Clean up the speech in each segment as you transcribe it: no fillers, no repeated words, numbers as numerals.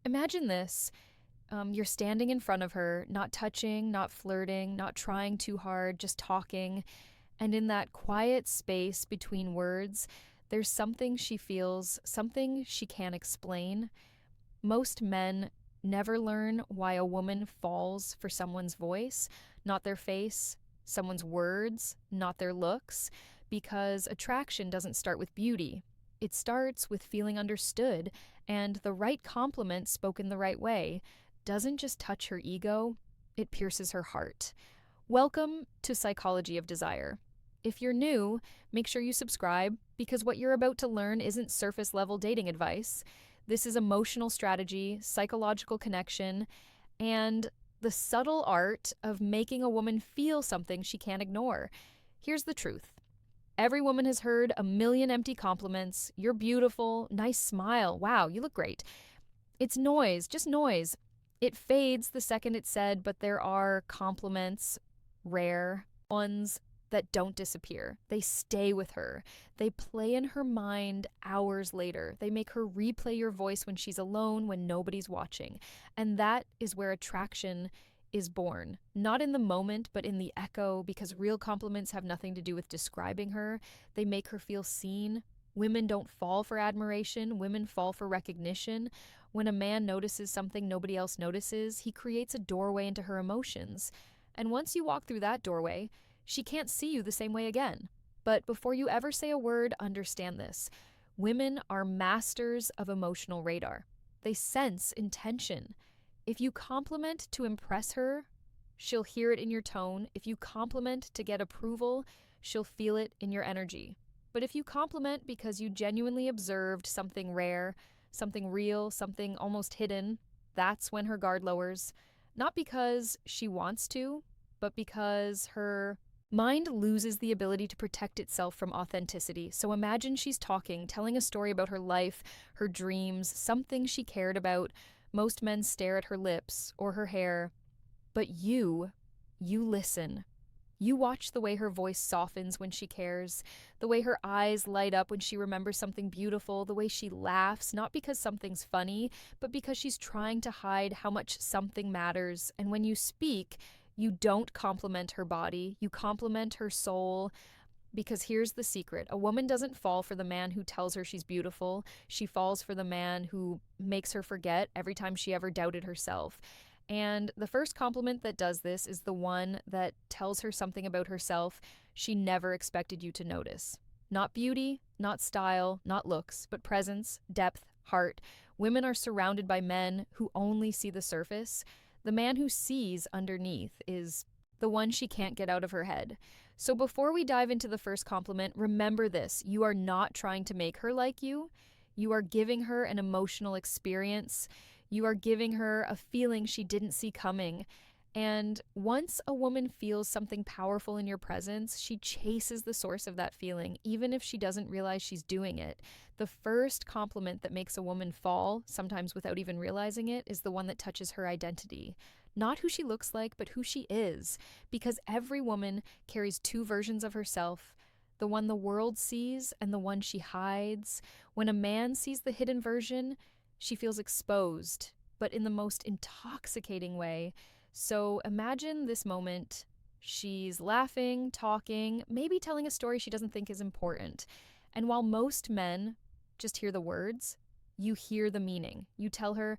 Imagine this. You're standing in front of her, not touching, not flirting, not trying too hard, just talking. And in that quiet space between words, there's something she feels, something she can't explain. Most men never learn why a woman falls for someone's voice, not their face, someone's words, not their looks, because attraction doesn't start with beauty. It starts with feeling understood, and the right compliment spoken the right way doesn't just touch her ego, it pierces her heart. Welcome to Psychology of Desire. If you're new, make sure you subscribe because what you're about to learn isn't surface level dating advice. This is emotional strategy, psychological connection, and the subtle art of making a woman feel something she can't ignore. Here's the truth. Every woman has heard a million empty compliments. You're beautiful, nice smile, wow, you look great. It's noise, just noise. It fades the second it's said, but there are compliments, rare ones, that don't disappear. They stay with her. They play in her mind hours later. They make her replay your voice when she's alone, when nobody's watching. And that is where attraction is born. Not in the moment, but in the echo, because real compliments have nothing to do with describing her. They make her feel seen. Women don't fall for admiration. Women fall for recognition. When a man notices something nobody else notices, he creates a doorway into her emotions. And once you walk through that doorway, she can't see you the same way again. But before you ever say a word, understand this. Women are masters of emotional radar. They sense intention. If you compliment to impress her, she'll hear it in your tone. If you compliment to get approval, she'll feel it in your energy. But if you compliment because you genuinely observed something rare, something real, something almost hidden, that's when her guard lowers. Not because she wants to, but because her mind loses the ability to protect itself from authenticity. So imagine she's talking, telling a story about her life, her dreams, something she cared about. Most men stare at her lips or her hair, but you listen. You watch the way her voice softens when she cares, the way her eyes light up when she remembers something beautiful, the way she laughs, not because something's funny, but because she's trying to hide how much something matters. And when you speak, you don't compliment her body, you compliment her soul. Because here's the secret. A woman doesn't fall for the man who tells her she's beautiful. She falls for the man who makes her forget every time she ever doubted herself. And the first compliment that does this is the one that tells her something about herself she never expected you to notice. Not beauty, not style, not looks, but presence, depth, heart. Women are surrounded by men who only see the surface. The man who sees underneath is the one she can't get out of her head. So before we dive into the first compliment, remember this. You are not trying to make her like you. You are giving her an emotional experience. You are giving her a feeling she didn't see coming. And once a woman feels something powerful in your presence, she chases the source of that feeling, even if she doesn't realize she's doing it. The first compliment that makes a woman fall, sometimes without even realizing it, is the one that touches her identity. Not who she looks like, but who she is. Because every woman carries two versions of herself, the one the world sees and the one she hides. When a man sees the hidden version, she feels exposed, but in the most intoxicating way. So imagine this moment. She's laughing, talking, maybe telling a story she doesn't think is important. And while most men just hear the words, you hear the meaning. You tell her,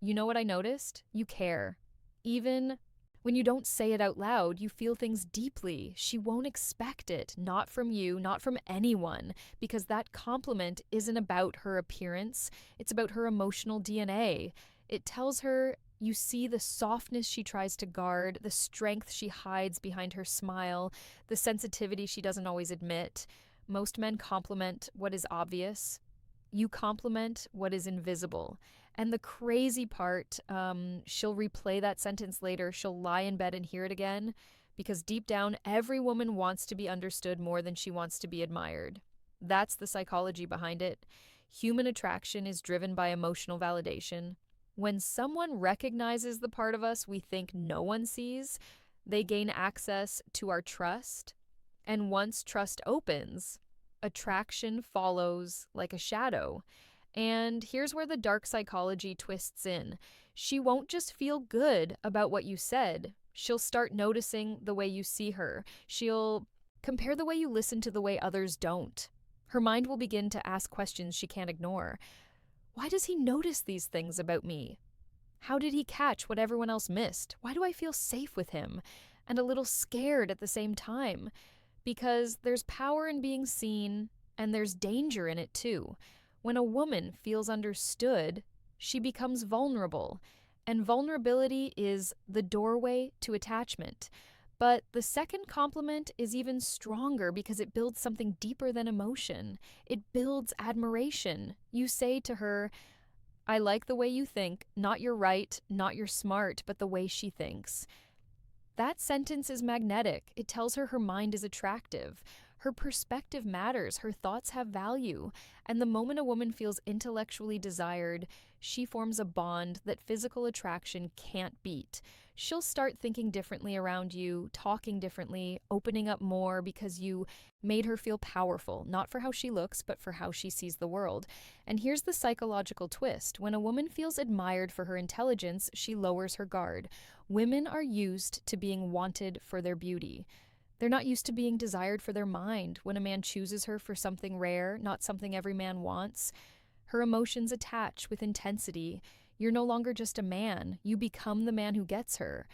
you know what I noticed? You care. Even when you don't say it out loud, you feel things deeply. She won't expect it, not from you, not from anyone, because that compliment isn't about her appearance. It's about her emotional DNA. It tells her you see the softness she tries to guard, the strength she hides behind her smile, the sensitivity she doesn't always admit. Most men compliment what is obvious. You compliment what is invisible. And the crazy part, she'll replay that sentence later. She'll lie in bed and hear it again, because deep down, every woman wants to be understood more than she wants to be admired. That's the psychology behind it. Human attraction is driven by emotional validation. When someone recognizes the part of us we think no one sees, they gain access to our trust. And once trust opens, attraction follows like a shadow. And here's where the dark psychology twists in. She won't just feel good about what you said. She'll start noticing the way you see her. She'll compare the way you listen to the way others don't. Her mind will begin to ask questions she can't ignore. Why does he notice these things about me? How did he catch what everyone else missed? Why do I feel safe with him and a little scared at the same time? Because there's power in being seen and there's danger in it too. When a woman feels understood, she becomes vulnerable, and vulnerability is the doorway to attachment. But the second compliment is even stronger because it builds something deeper than emotion. It builds admiration. You say to her, I like the way you think, not your right, not your smart, but the way she thinks. That sentence is magnetic. It tells her her mind is attractive. Her perspective matters. Her thoughts have value. And the moment a woman feels intellectually desired, she forms a bond that physical attraction can't beat. She'll start thinking differently around you, talking differently, opening up more because you made her feel powerful, not for how she looks, but for how she sees the world. And here's the psychological twist. When a woman feels admired for her intelligence, she lowers her guard. Women are used to being wanted for their beauty. They're not used to being desired for their mind. When a man chooses her for something rare, not something every man wants, her emotions attach with intensity. You're no longer just a man. You become the man who gets her.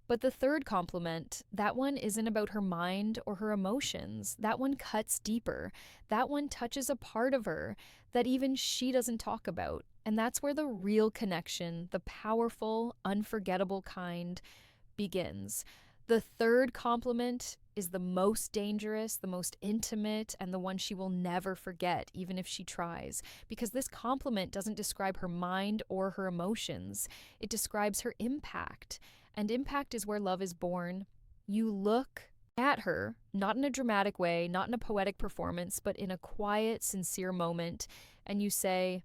But the third compliment, that one isn't about her mind or her emotions. That one cuts deeper. That one touches a part of her that even she doesn't talk about. And that's where the real connection, the powerful, unforgettable kind, begins. The third compliment is the most dangerous, the most intimate, and the one she will never forget, even if she tries. Because this compliment doesn't describe her mind or her emotions. It describes her impact. And impact is where love is born. You look at her, not in a dramatic way, not in a poetic performance, but in a quiet, sincere moment, and you say,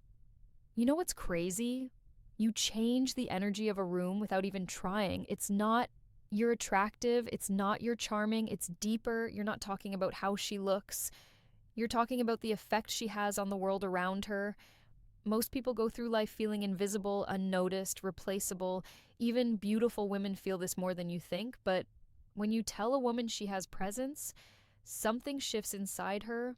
you know what's crazy? You change the energy of a room without even trying. It's not you're attractive, it's not you're charming, it's deeper. You're not talking about how she looks. You're talking about the effect she has on the world around her. Most people go through life feeling invisible, unnoticed, replaceable. Even beautiful women feel this more than you think, but when you tell a woman she has presence, something shifts inside her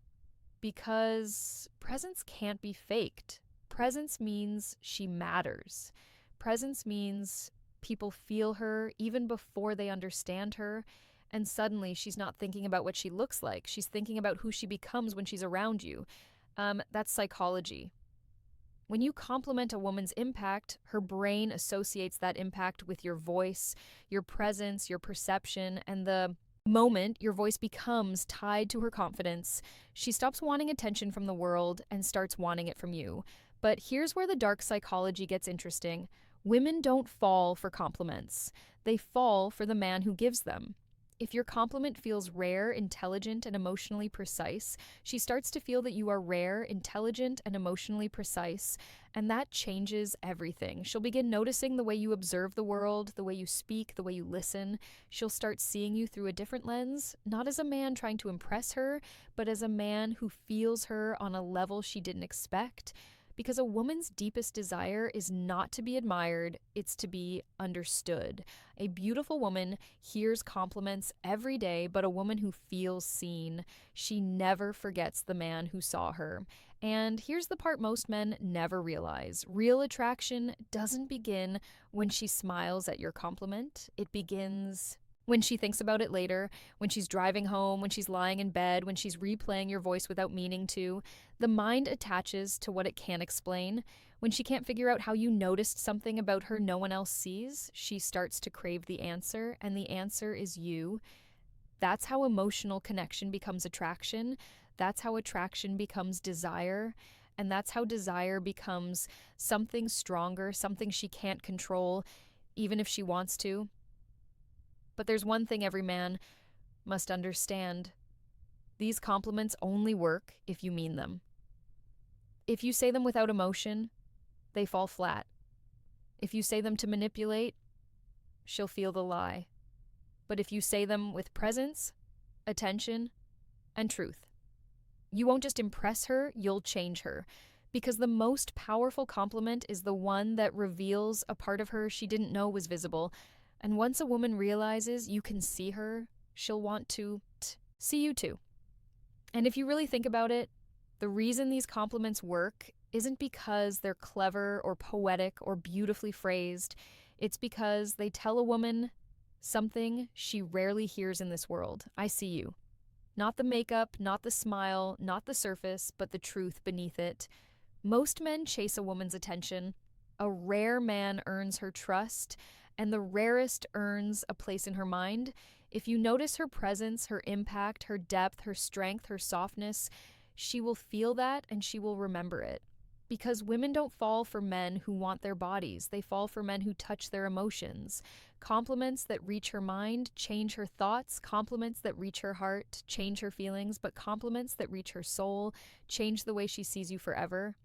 because presence can't be faked. Presence means she matters. Presence means people feel her even before they understand her, and suddenly she's not thinking about what she looks like. She's thinking about who she becomes when she's around you. That's psychology. When you compliment a woman's impact, her brain associates that impact with your voice, your presence, your perception, and the moment your voice becomes tied to her confidence, she stops wanting attention from the world and starts wanting it from you. But here's where the dark psychology gets interesting. Women don't fall for compliments. They fall for the man who gives them. If your compliment feels rare, intelligent, and emotionally precise, she starts to feel that you are rare, intelligent, and emotionally precise, and that changes everything. She'll begin noticing the way you observe the world, the way you speak, the way you listen. She'll start seeing you through a different lens, not as a man trying to impress her, but as a man who feels her on a level she didn't expect. Because a woman's deepest desire is not to be admired, it's to be understood. A beautiful woman hears compliments every day, but a woman who feels seen, she never forgets the man who saw her. And here's the part most men never realize. Real attraction doesn't begin when she smiles at your compliment. It begins when she thinks about it later, when she's driving home, when she's lying in bed, when she's replaying your voice without meaning to. The mind attaches to what it can't explain. When she can't figure out how you noticed something about her no one else sees, she starts to crave the answer, and the answer is you. That's how emotional connection becomes attraction. That's how attraction becomes desire. And that's how desire becomes something stronger, something she can't control, even if she wants to. But there's one thing every man must understand. These compliments only work if you mean them. If you say them without emotion, they fall flat. If you say them to manipulate, she'll feel the lie. But if you say them with presence, attention, and truth, you won't just impress her, you'll change her. Because the most powerful compliment is the one that reveals a part of her she didn't know was visible. And once a woman realizes you can see her, she'll want to see you too. And if you really think about it, the reason these compliments work isn't because they're clever or poetic or beautifully phrased. It's because they tell a woman something she rarely hears in this world. I see you. Not the makeup, not the smile, not the surface, but the truth beneath it. Most men chase a woman's attention. A rare man earns her trust, and the rarest earns a place in her mind. If you notice her presence, her impact, her depth, her strength, her softness, she will feel that and she will remember it. Because women don't fall for men who want their bodies. They fall for men who touch their emotions. Compliments that reach her mind change her thoughts. Compliments that reach her heart change her feelings. But compliments that reach her soul change the way she sees you forever.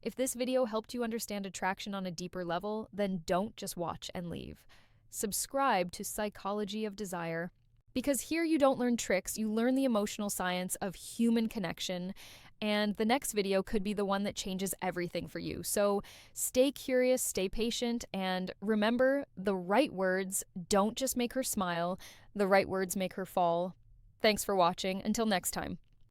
If this video helped you understand attraction on a deeper level, then don't just watch and leave. Subscribe to Psychology of Desire, because here you don't learn tricks, you learn the emotional science of human connection, and the next video could be the one that changes everything for you. So stay curious, stay patient, and remember, the right words don't just make her smile, the right words make her fall. Thanks for watching. Until next time.